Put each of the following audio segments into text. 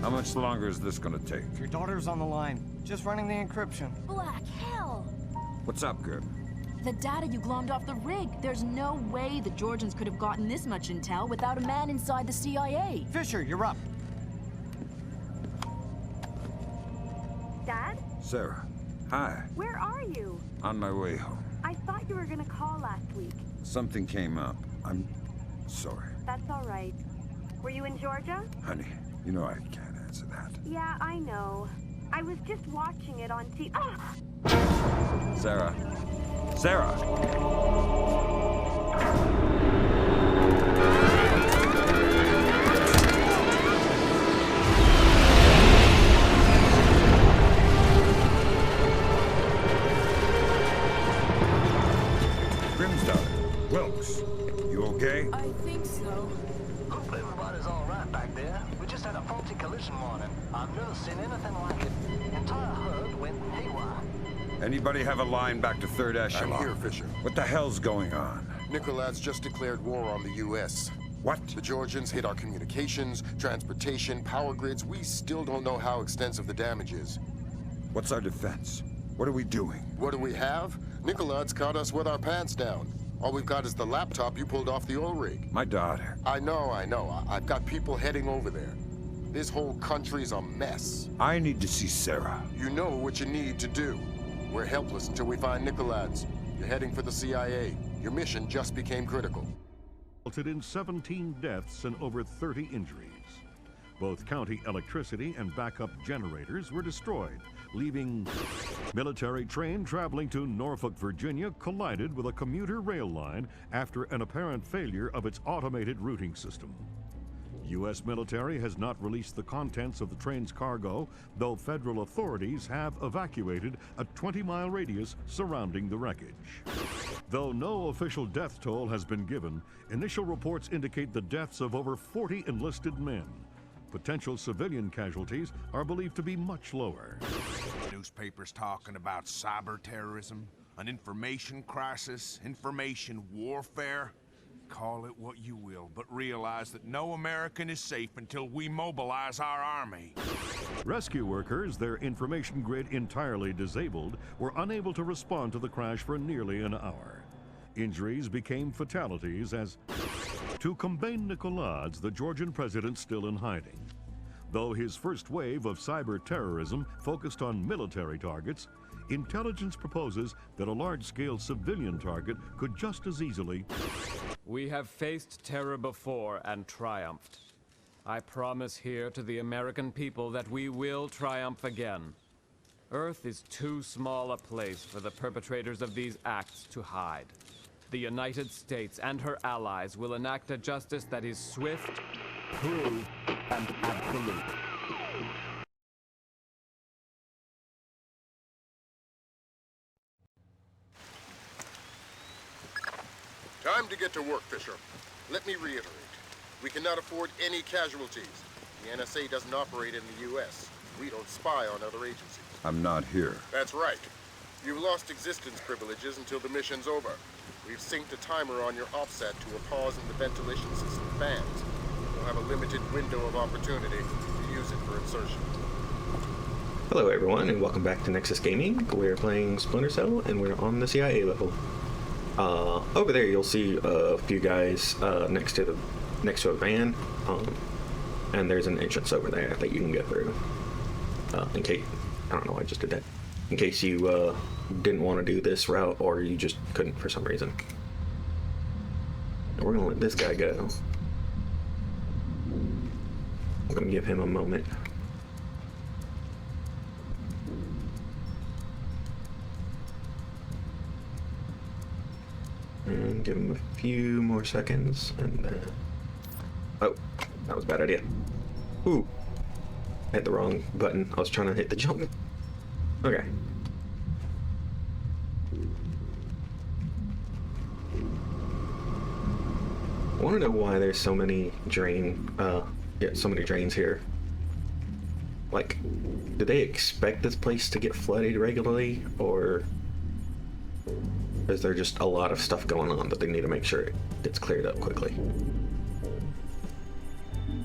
How much longer is this gonna take? Your daughter's on the line. Just running the encryption. Black hell! What's up, Gerb? The data you glommed off the rig. There's no way the Georgians could have gotten this much intel without a man inside the CIA. Fisher, you're up. Dad? Sarah. Hi. Where are you? On my way home. I thought you were gonna call last week. Something came up. I'm sorry. That's all right. Were you in Georgia? Honey, you know I can't answer that. Yeah, I know. I was just watching it on TV. Ah! Sarah. Sarah! Grimsdale. Wilkes. You okay? I think so. Hope everybody's all right back there. We just had a faulty collision warning. I've never seen anything like it. The entire herd went haywire. Anybody have a line back to third echelon? I'm here, Fisher. What the hell's going on? Nicolad's just declared war on the U.S. What? The Georgians hit our communications, transportation, power grids. We still don't know how extensive the damage is. What's our defense? What are we doing? What do we have? Nicolad's caught us with our pants down. All we've got is the laptop you pulled off the oil rig. My daughter. I know. I've got people heading over there. This whole country's a mess. I need to see Sarah. You know what you need to do. We're helpless until we find Nicolad's. You're heading for the CIA. Your mission just became critical. Resulted in 17 deaths and over 30 injuries. Both county electricity and backup generators were destroyed, leaving military train traveling to Norfolk, Virginia collided with a commuter rail line after an apparent failure of its automated routing system. U.S. military has not released the contents of the train's cargo, though federal authorities have evacuated a 20-mile radius surrounding the wreckage. Though no official death toll has been given, initial reports indicate the deaths of over 40 enlisted men. Potential civilian casualties are believed to be much lower. Newspapers talking about cyber terrorism, an information crisis, information warfare. Call it what you will, but realize that no American is safe until we mobilize our army. Rescue workers, their information grid entirely disabled, were unable to respond to the crash for nearly an hour. Injuries became fatalities as, to combat Nicolad's, the Georgian president still in hiding. Though his first wave of cyber terrorism focused on military targets, intelligence proposes that a large-scale civilian target could just as easily. We have faced terror before and triumphed. I promise here to the American people that we will triumph again. Earth is too small a place for the perpetrators of these acts to hide. The United States and her allies will enact a justice that is swift, true, and absolute. Time to get to work, Fisher. Let me reiterate. We cannot afford any casualties. The NSA doesn't operate in the U.S. We don't spy on other agencies. I'm not here. That's right. You've lost existence privileges until the mission's over. We've synced a timer on your offset to a pause in the ventilation system fans. You'll have a limited window of opportunity to use it for insertion. Hello everyone, and welcome back to Nexus Gaming. We're playing Splinter Cell, and we're on the CIA level. Over there you'll see a few guys next to a van, and there's an entrance over there that you can go through. In case, I don't know why I just did that. In case you didn't want to do this route, or you just couldn't for some reason. And we're gonna let this guy go. I'm gonna give him a moment. And give him a few more seconds, and then... Oh, that was a bad idea. Ooh, I hit the wrong button. I was trying to hit the jump. Okay. I want to know why there's so many so many drains here. Like, do they expect this place to get flooded regularly, or is there just a lot of stuff going on that they need to make sure it gets cleared up quickly?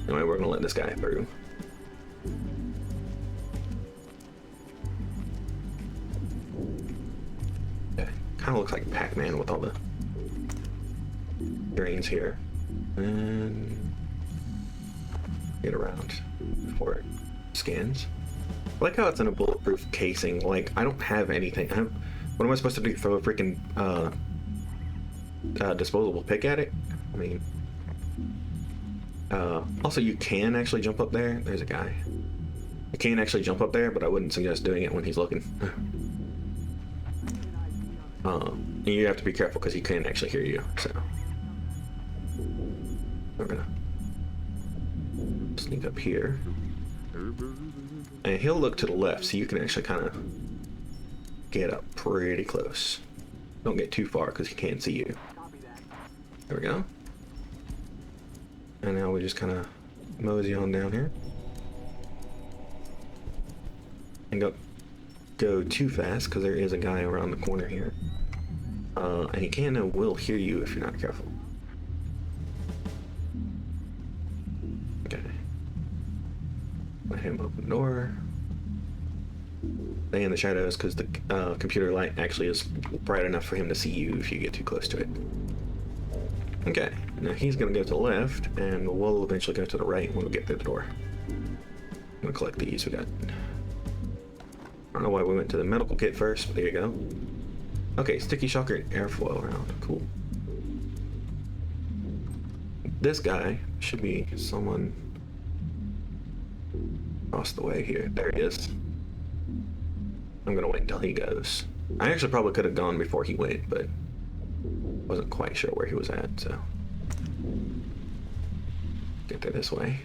Anyway, we're gonna let this guy through. Kind of looks like Pac-Man with all the drains here. And get around before it scans. I like how it's in a bulletproof casing. Like, I don't have anything. What am I supposed to do? Throw a freaking disposable pick at it? I mean, also you can actually jump up there. There's a guy. You can actually jump up there, but I wouldn't suggest doing it when he's looking. You have to be careful because he can actually hear you. So we're gonna sneak up here, and he'll look to the left, so you can actually kind of get up pretty close. Don't get too far because he can't see you. There we go. And now we just kind of mosey on down here. And don't go too fast because there is a guy around the corner here. And he can and will hear you if you're not careful. Okay. Let him open the door. Stay in the shadows because the computer light actually is bright enough for him to see you if you get too close to it. Okay, now he's gonna go to the left, and we'll eventually go to the right when we get through the door. I'm gonna collect these. We got. I don't know why we went to the medical kit first, but there you go. Okay, sticky shocker and airfoil round. Cool. This guy should be someone across the way here. There he is. I'm gonna wait until he goes. I actually probably could have gone before he went, but wasn't quite sure where he was at, so get there this way.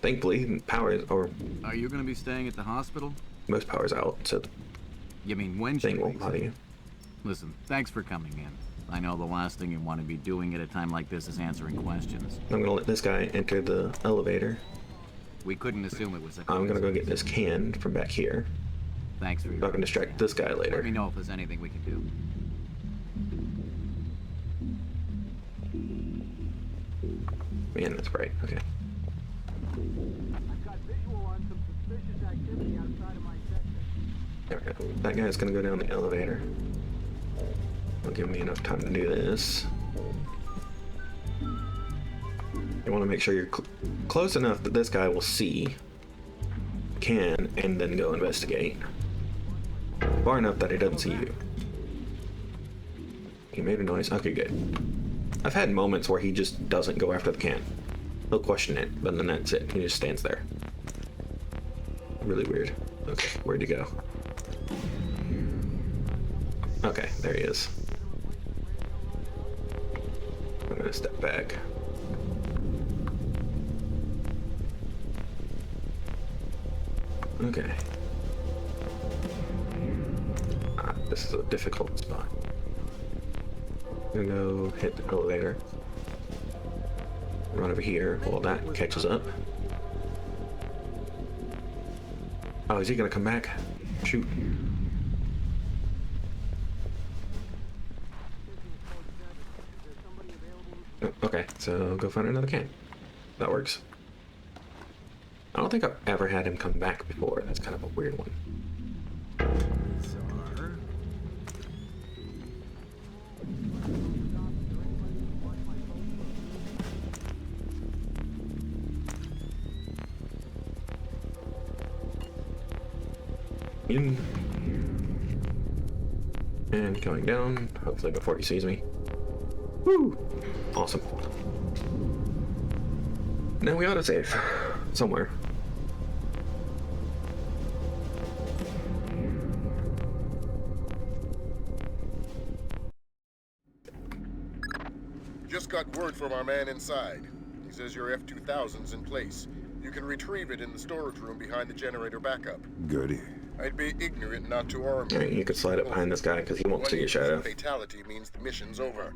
Thankfully, power is, or are you gonna be staying at the hospital? Most power's out, so you mean when thing won't bother you. Listen, thanks for coming in. I know the last thing you want to be doing at a time like this is answering questions. I'm gonna let this guy enter the elevator. We couldn't assume it was a I'm gonna go get this can from back here. Thanks for your so I can distract this guy later. Let me know if there's anything we can do. Man, that's bright. Okay. I've got visual on some suspicious activity outside of my section. There we go. That guy's gonna go down the elevator. It'll give me enough time to do this. You want to make sure you're close enough that this guy will see, can, and then go investigate. Far enough that he doesn't see you. He made a noise. Okay, good. I've had moments where he just doesn't go after the can. He'll question it, but then that's it. He just stands there. Really weird. Okay, where'd he go? Okay, there he is. I'm gonna step back. Okay. This is a difficult spot. I'm gonna go hit the elevator. Run over here while that catches up. Oh, is he gonna come back? Shoot. Okay, so go find another can. That works. I don't think I've ever had him come back before. That's kind of a weird one. In. And going down, hopefully before he sees me. Woo! Awesome. Now we ought to save somewhere. Just got word from our man inside. He says your F-2000's in place. You can retrieve it in the storage room behind the generator backup. Goody. I'd be ignorant not to arm you. Alright, you could slide up behind this guy because he won't see your shadow. Fatality means the mission's over.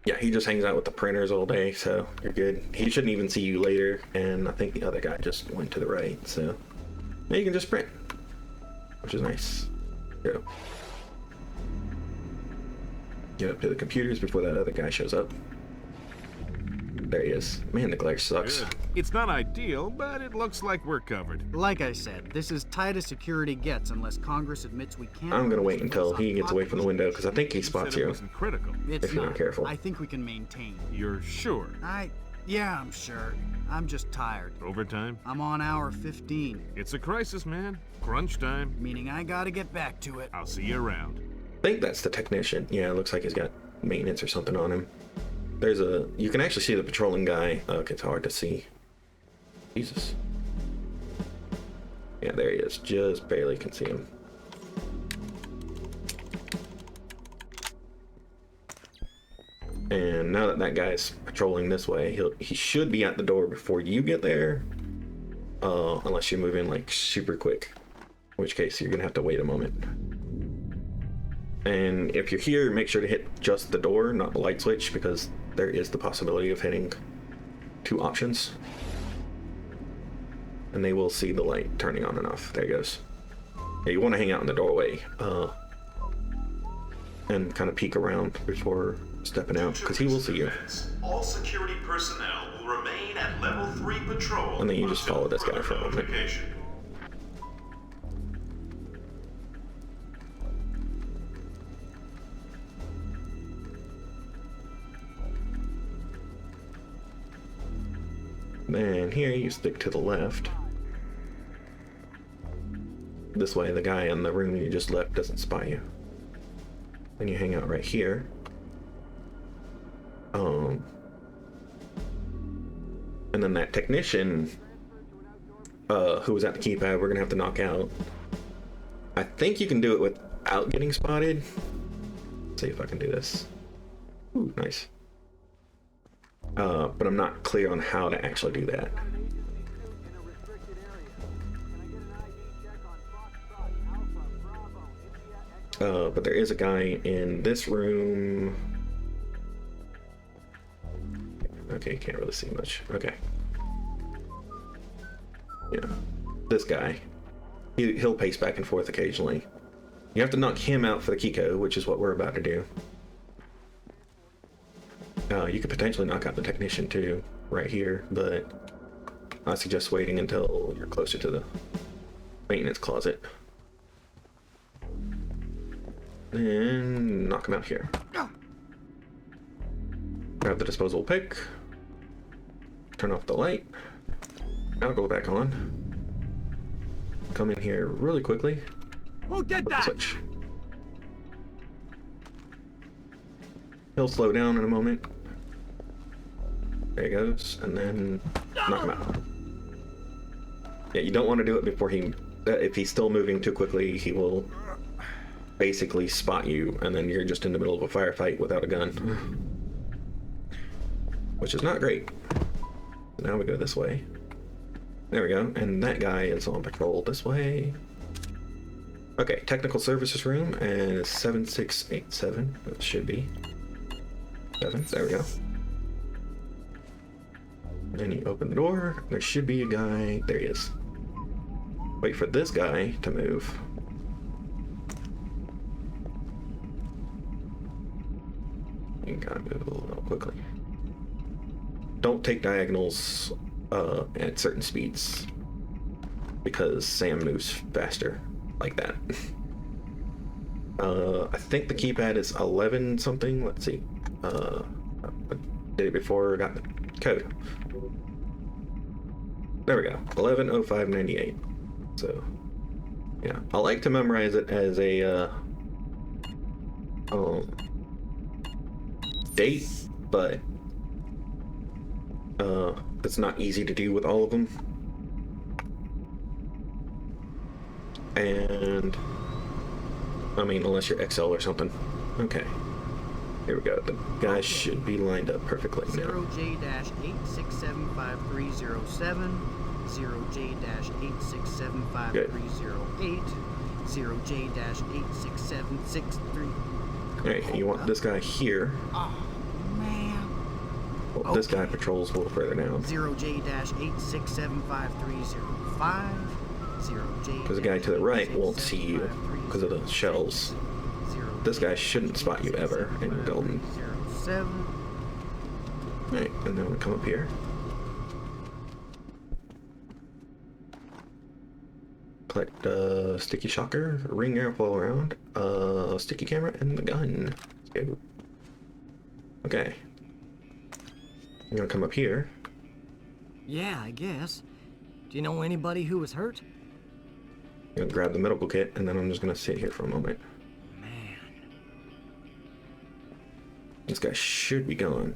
Yeah, he just hangs out with the printers all day, so you're good. He shouldn't even see you later, and I think the other guy just went to the right, so now you can just print, which is nice. Go. Get up to the computers before that other guy shows up. There he is. Man, the glare sucks. Good. It's not ideal, but it looks like we're covered. Like I said, this is tight as security gets unless Congress admits we can't. I'm gonna wait until he gets away from the window because I think he You spots said it you. wasn't critical. It's if you're not careful. I think we can maintain. You're sure? Yeah, I'm sure. I'm just tired. Overtime? I'm on hour 15. It's a crisis, man. Crunch time. Meaning I gotta get back to it. I'll see you around. I think that's the technician. Yeah, it looks like he's got maintenance or something on him. You can actually see the patrolling guy. Okay, it's hard to see. Jesus. Yeah, there he is. Just barely can see him. And now that that guy's patrolling this way, he should be at the door before you get there. Unless you're moving like super quick. In which case you're gonna have to wait a moment. And if you're here, make sure to hit just the door, not the light switch, because there is the possibility of hitting two options. And they will see the light turning on and off. There it goes. Yeah, you want to hang out in the doorway and kind of peek around before stepping out, because he will see you. All security personnel will remain at level 3 patrol. And then you just follow this guy for a moment. Then here you stick to the left. This way the guy in the room you just left doesn't spot you. Then you hang out right here. And then that technician who was at the keypad, we're gonna have to knock out. I think you can do it without getting spotted. Let's see if I can do this. Ooh, nice. But I'm not clear on how to actually do that. But there is a guy in this room. Okay, can't really see much. Okay. Yeah, this guy. He'll pace back and forth occasionally. You have to knock him out for the key code, which is what we're about to do. You could potentially knock out the technician too, right here, but I suggest waiting until you're closer to the maintenance closet. And knock him out here. Grab the disposable pick. Turn off the light. Now go back on. Come in here really quickly. Who did that? Switch. He'll slow down in a moment. There he goes, and then knock him out. Yeah, you don't want to do it before if he's still moving too quickly, he will basically spot you, and then you're just in the middle of a firefight without a gun. Which is not great. Now we go this way. There we go, and that guy is on patrol this way. Okay, technical services room, and it's 7687. It should be 7. There we go. Then you open the door. There should be a guy. There he is. Wait for this guy to move. You gotta move a little quickly. Don't take diagonals at certain speeds, because Sam moves faster like that. I think the keypad is 11 something. Let's see. I did it before I got the code. There we go. 11:05:98. So, yeah, I like to memorize it as a date, but it's not easy to do with all of them. And I mean, unless you're XL or something. Okay. Here we go. The guys should be lined up perfectly now. 0J-8675307, 0J-8675308, 0J-86763. Alright, you want this guy here. Oh, man. Well, this guy patrols a little further down. 0J-8675305, 0J. Because the guy to the right won't see you because of the shells. This guy shouldn't spot you ever in Golden. 07. Alright, and then we'll come up here. Collect sticky shocker, ring airfoil around, sticky camera, and the gun. Let's go. Okay. I'm gonna come up here. Yeah, I guess. Do you know anybody who was hurt? I'm gonna grab the medical kit, and then I'm just gonna sit here for a moment. Man. This guy should be gone.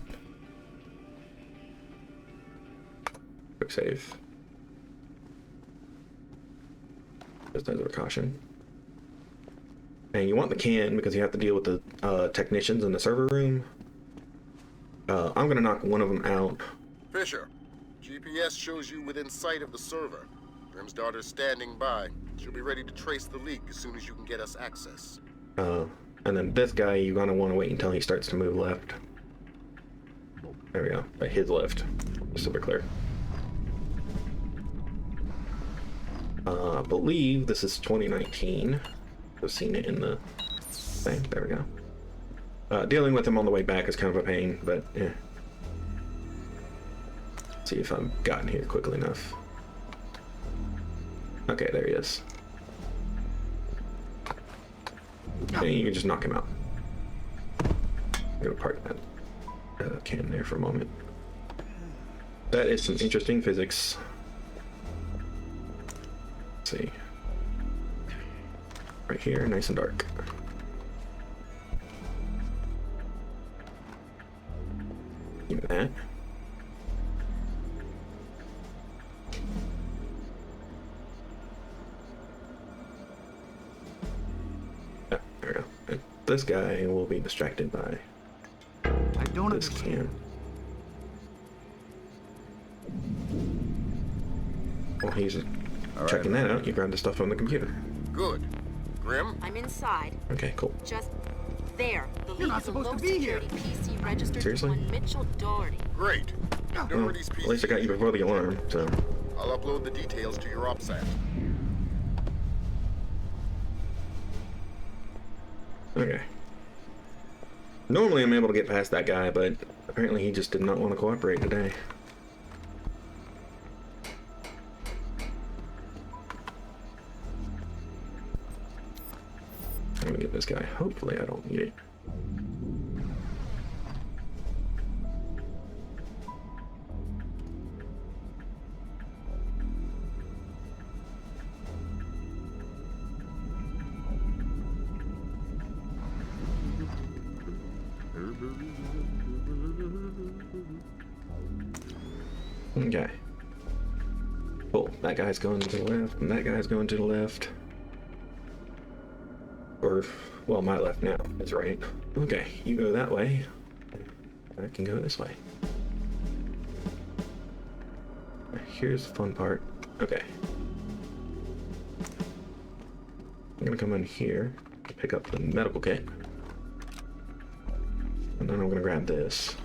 Quick save. Just as a precaution. And you want the can because you have to deal with the technicians in the server room. I'm gonna knock one of them out. Fisher, GPS shows you within sight of the server. Grim's daughter's standing by. She'll be ready to trace the leak as soon as you can get us access. And then this guy, you're gonna want to wait until he starts to move left. There we go. By his left. Just so we're clear. I believe this is 2019. I've seen it in the thing. There we go. Dealing with him on the way back is kind of a pain, but yeah. See if I've gotten here quickly enough. Okay, there he is. And you can just knock him out. I'm gonna park that can there for a moment. That is some interesting physics. Let's see. Right here, nice and dark. Give me that. Oh, there we go. And this guy will be distracted by this can. Well, he's checking that out. You grabbed the stuff on the computer. Good. Grim? I'm inside. Okay, cool. Just there. The You're not supposed to be here. PC registered Seriously? to one Mitchell Doherty. Great. Well, Doherty's at least I got you before the alarm, so. I'll upload the details to your OPSAT. Okay. Normally I'm able to get past that guy, but apparently he just did not want to cooperate today. I'm gonna get this guy. Hopefully I don't need it. Okay. Cool. That guy's going to the left, and that guy's going to the left. Or, well, my left now is right. Okay, you go that way. I can go this way. Here's the fun part. Okay. I'm gonna come in here, pick up the medical kit. And then I'm gonna grab this.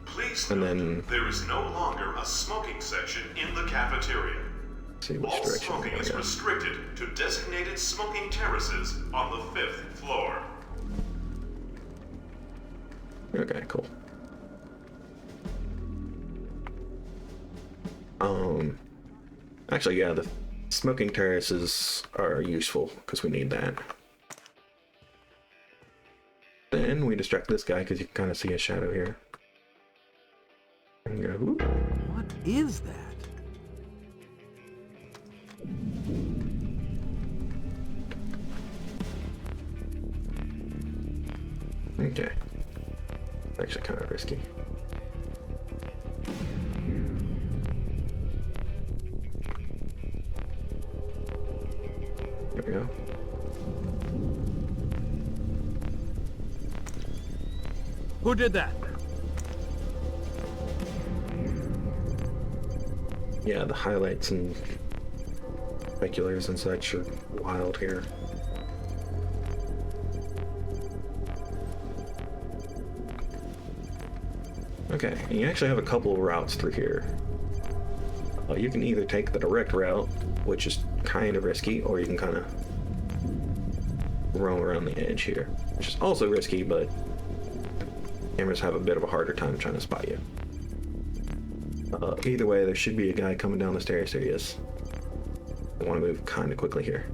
Please and note, then there is no longer a smoking section in the cafeteria. See which All direction smoking is restricted to designated smoking terraces on the 5th floor. Okay, cool. Actually, yeah, the smoking terraces are useful because we need that. Then we distract this guy because you can kind of see his shadow here. And go, whoop. What is that? Okay. Actually kind of risky. There we go. Who did that? Yeah, the highlights and speculars and such are wild here. Okay, and you actually have a couple of routes through here. You can either take the direct route, which is kind of risky, or you can kind of roam around the edge here, which is also risky, but cameras have a bit of a harder time trying to spot you. Either way, there should be a guy coming down the stairs. There he is. I want to move kind of quickly here.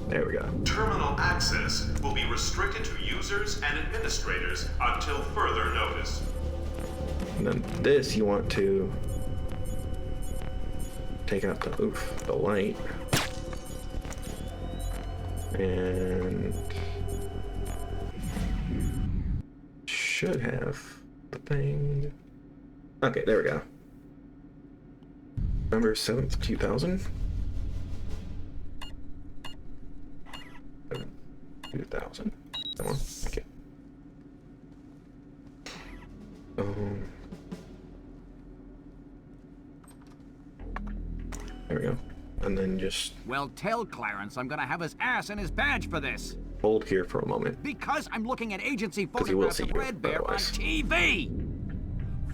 There we go. Terminal access will be restricted to users and administrators until further notice. And then this, you want to take out the light. And should have the thing. Okay, there we go. November 7th, 2000. 2000. Come on. Okay. There we go. And then just... Well, tell Clarence I'm gonna have his ass and his badge for this. Hold here for a moment. Because I'm looking at agency Because he will photographs see of you, Red Bear on otherwise. TV!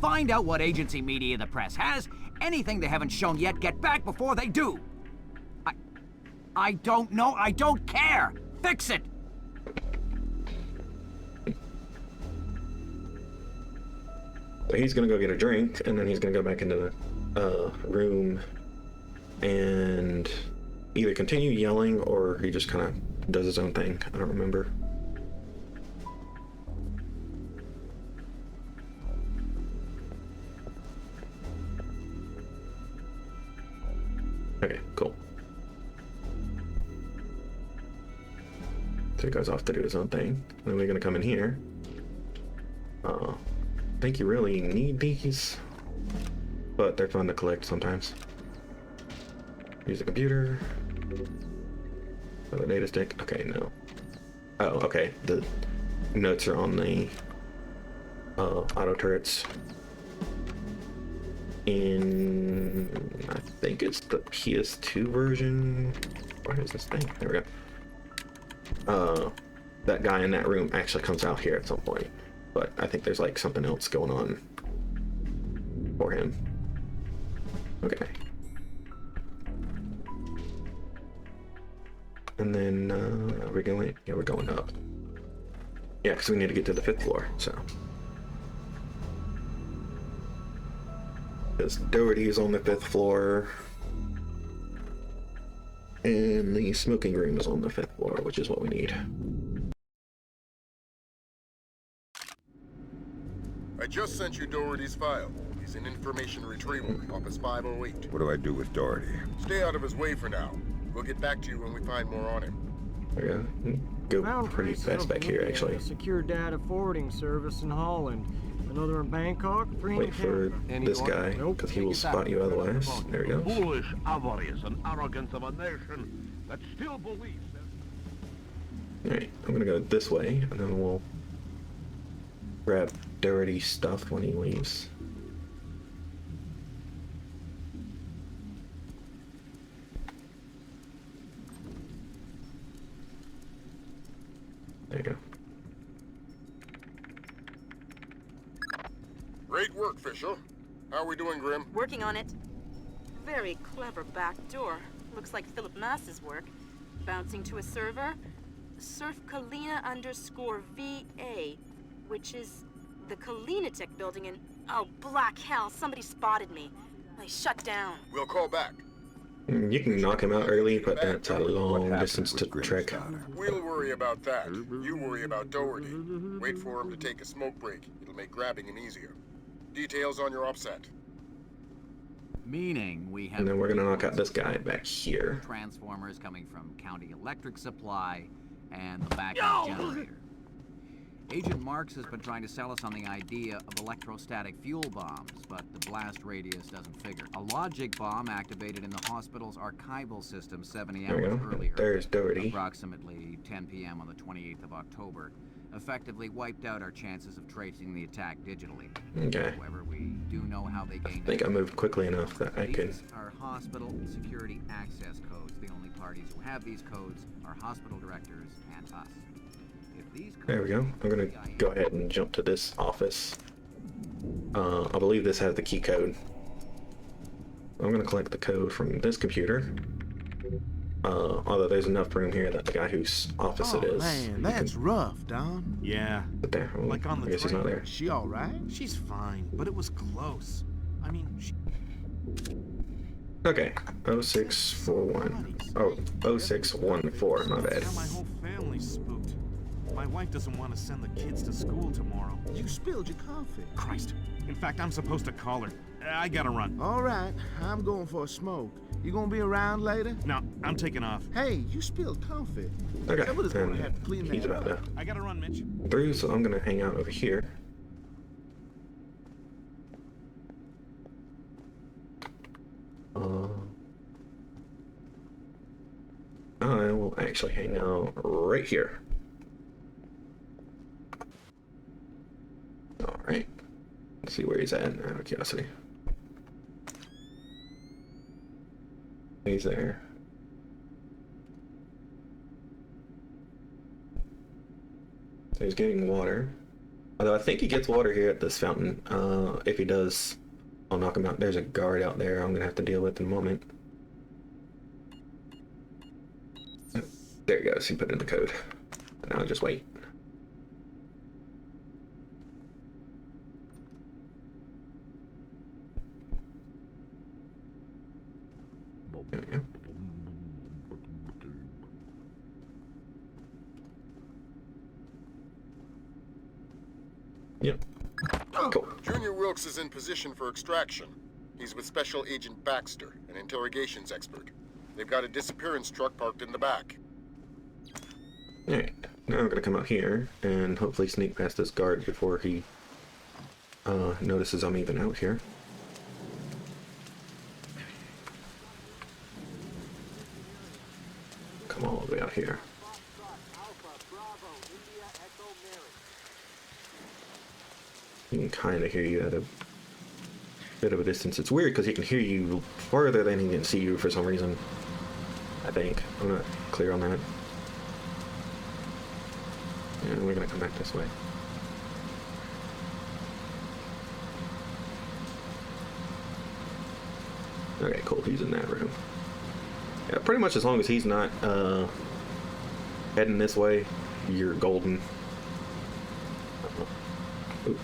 Find out what agency media the press has. Anything they haven't shown yet, get back before they do. I don't know. I don't care. Fix it. So he's gonna go get a drink, and then he's gonna go back into the room and either continue yelling or he just kind of does his own thing. I don't remember. Okay, cool. So he goes off to do his own thing. Then we're gonna come in here. I think you really need these, but they're fun to collect sometimes. Use a computer. The data stick. Okay, no. Oh, okay. The notes are on the auto turrets. In I think it's the PS2 version. Where is this thing? There we go. That guy in that room actually comes out here at some point, but I think there's like something else going on for him. Okay. And then are we going? Yeah, we're going up. Yeah, because we need to get to the 5th floor. So, because Doherty is on the 5th floor, and the smoking room is on the 5th floor, which is what we need. I just sent you Doherty's file. He's in information retrieval, Office 508. What do I do with Doherty? Stay out of his way for now. We'll get back to you when we find more on him. We're gonna go pretty fast back here, actually. A secure data forwarding service in Holland. Another in Bangkok. 3 in Wait for Canada. this guy, because he will spot you otherwise. There we go. Foolish avarice and arrogance of a nation that still believes that... Alright, I'm gonna go this way, and then we'll grab Doherty's stuff when he leaves. There you go. Great work, Fisher. How are we doing, Grim? Working on it. Very clever back door. Looks like Philip Mass's work. Bouncing to a server. Surf Kalina _VA, which is the Kalina Tech building in... Oh, black hell, somebody spotted me. I shut down. We'll call back. You can knock him out early, but that's a long distance to trek. We'll worry about that. You worry about Doherty. Wait for him to take a smoke break. It'll make grabbing him easier. Details on your offset. Meaning we have... And then we're gonna knock out this guy back here. Transformers coming from County Electric Supply and the backup generator. Agent Marks has been trying to sell us on the idea of electrostatic fuel bombs, but the blast radius doesn't figure. A logic bomb activated in the hospital's archival system 70 There we hours go. earlier, There's Doherty. approximately 10 p.m. on the 28th of October, effectively wiped out our chances of tracing the attack digitally. Okay. However, we do know how they gained I think I moved quickly enough that I could. These are hospital security access codes. The only parties who have these codes are hospital directors and us. If these codes There we go. I'm gonna go ahead and jump to this office. I believe this has the key code. I'm gonna collect the code from this computer. Although there's enough room here that the guy whose office it is. Man, that's rough, Don. Yeah. But there, well, Like on the I guess he's not train. there. She all right? She's fine, but it was close. I mean, Okay, 0641. Oh, 0614, my bad. Now my whole family's spooked. My wife doesn't want to send the kids to school tomorrow. You spilled your coffee. Christ. In fact, I'm supposed to call her. I gotta run. All right, I'm going for a smoke. You gonna be around later? No, I'm taking off. Hey, you spilled coffee. Okay, Somebody's gonna and have to clean he's that about up. to I gotta run, Mitch. through, so I'm gonna hang out over here. I will actually hang out right here. Alright. Let's see where he's at, out of curiosity. He's there. So he's getting water. Although I think he gets water here at this fountain. If he does, I'll knock him out. There's a guard out there I'm gonna have to deal with in a moment. There he goes, he put in the code. Now I'll just wait. There we go. Yep. Cool. Junior Wilkes is in position for extraction. He's with Special Agent Baxter, an interrogations expert. They've got a disappearance truck parked in the back. Alright, now I'm gonna come out here and hopefully sneak past this guard before he notices I'm even out here. Come all the way out here. He can kind of hear you at a bit of a distance. It's weird because he can hear you farther than he can see you for some reason. I think. I'm not clear on that. Yeah, we're gonna come back this way. Okay, cool. He's in that room. Yeah, pretty much as long as he's not heading this way, you're golden. Oop.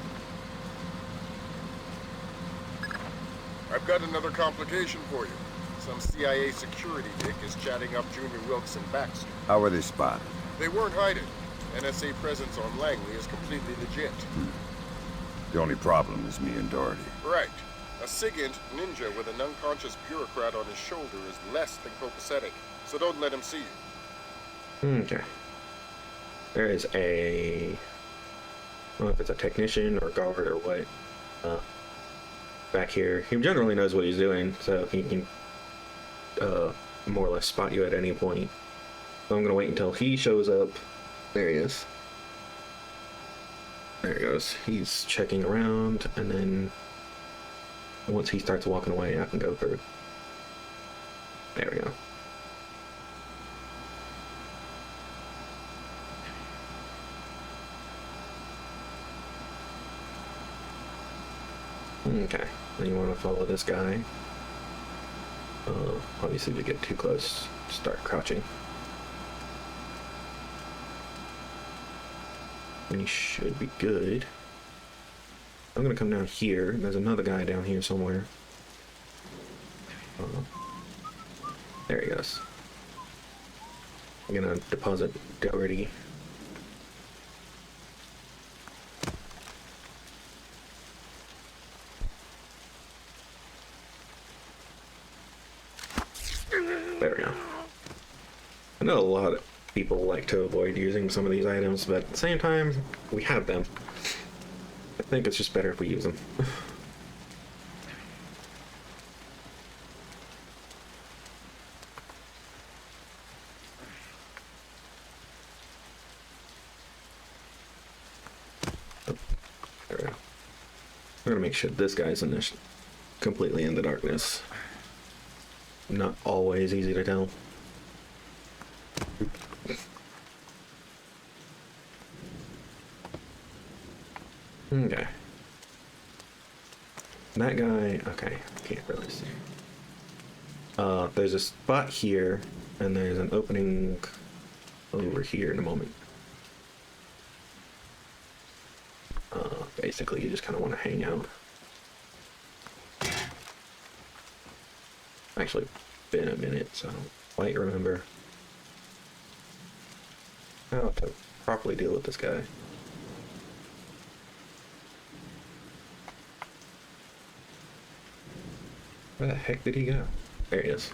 I've got another complication for you. Some CIA security dick is chatting up Junior Wilkes and Baxter. How were they spotted? They weren't hiding. NSA presence on Langley is completely legit. The only problem is me and Doherty. Right. A SIGINT ninja with an unconscious bureaucrat on his shoulder is less than copacetic, so don't let him see you. Okay. There is a... I don't know if it's a technician or guard or what. Back here. He generally knows what he's doing, so he can more or less spot you at any point. So I'm gonna wait until he shows up. There he is. There he goes. He's checking around, and then once he starts walking away, I can go through. There we go. Okay, then you want to follow this guy. Obviously, if you get too close, start crouching. And you should be good. I'm gonna come down here. There's another guy down here somewhere. There he goes. I'm gonna deposit Doherty. There we go. I know a lot of people like to avoid using some of these items, but at the same time, we have them. I think it's just better if we use them. There we go. I'm gonna make sure this guy's in this completely in the darkness. Not always easy to tell. Okay. That guy, okay, can't really see. There's a spot here, and there's an opening over here in a moment. Basically, you just kind of want to hang out. Actually, been a minute, so I don't quite remember how to properly deal with this guy. Where the heck did he go? There he is.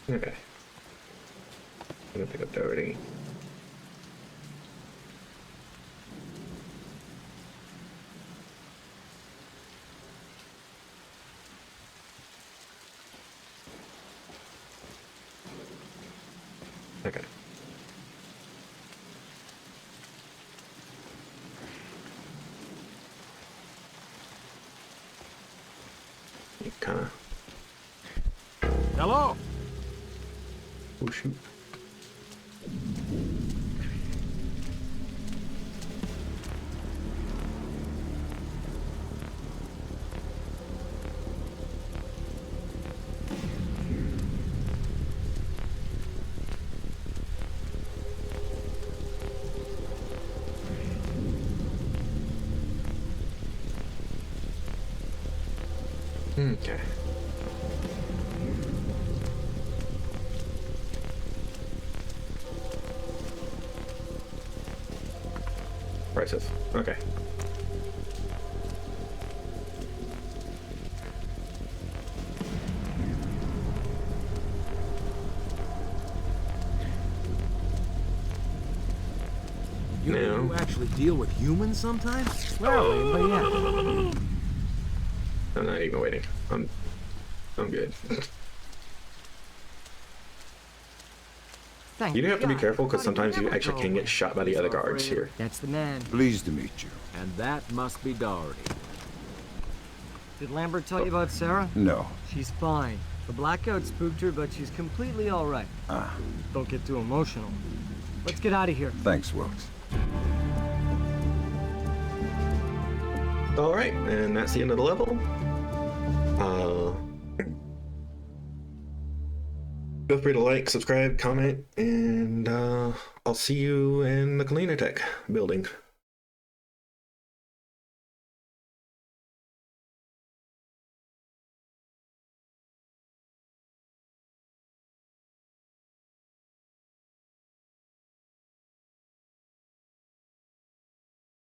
Okay. I'm gonna pick up Doherty. Okay. You kinda. Hello? Oh shoot. Okay. Prices. Okay. You actually deal with humans sometimes? Rarely, but yeah. I'm not even waiting. I'm good. Thank You do have to be God. careful because Thought he sometimes would you never actually go can get away. shot by the other guards here. That's the man. Pleased to meet you. And that must be Doherty. Did Lambert tell you about Sarah? No. She's fine. The blackout spooked her, but she's completely all right. Ah. Don't get too emotional. Let's get out of here. Thanks, Wilkes. All right, and that's the end of the level. Feel free to like, subscribe, comment, and I'll see you in the Kalina Tech building.